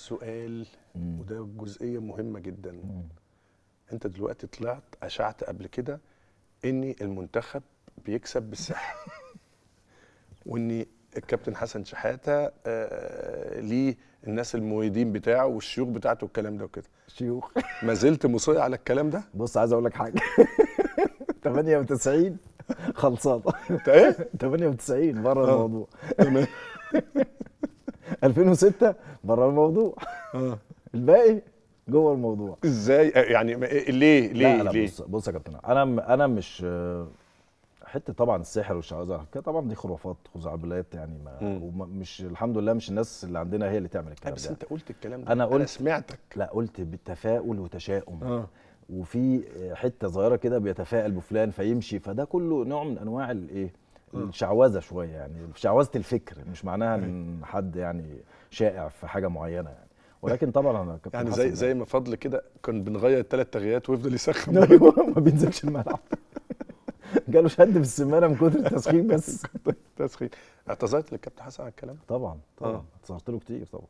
سؤال، وده جزئيه مهمه جدا. انت دلوقتي طلعت اشعت قبل كده ان المنتخب بيكسب بالسحر وان الكابتن حسن شحاته ليه الناس المؤيدين بتاعه والشيوخ بتاعته والكلام ده وكده. شيوخ. ما زلت مصر على الكلام ده؟ بص عايز اقول لك حاجه. 98 خلصانه. انت ايه؟ 98 بره الموضوع. تمام. 2006 بره الموضوع. الباقي جوه الموضوع. ازاي يعني؟ ليه لا ليه؟ بص يا كابتن، انا مش حته طبعا السحر والشعوذه طبعا دي خرافات خزعبلات يعني، مش الحمد لله مش الناس اللي عندنا هي اللي تعمل الكلام ده. بس انت قلت الكلام ده، انا سمعتك. لا قلت بالتفاؤل وتشاؤم. وفي حته صغيره كده بيتفائل بفلان فيمشي، فده كله نوع من انواع الايه، الشعوذه شويه يعني، شعوذه الفكر، مش معناها ان حد يعني شائع في حاجه معينه يعني. ولكن طبعا انا كابتن يعني حسن زي ما فضل كده كان بنغير 3 تغييرات ويفضل يسخن. ايوه ما بينزلش الملعب. جاله شد في السمانه من كتر التسخين بس. تسخين. اعتذرت للكابتن حسن على الكلام؟ طبعا اعتذرت له كتير طبعا.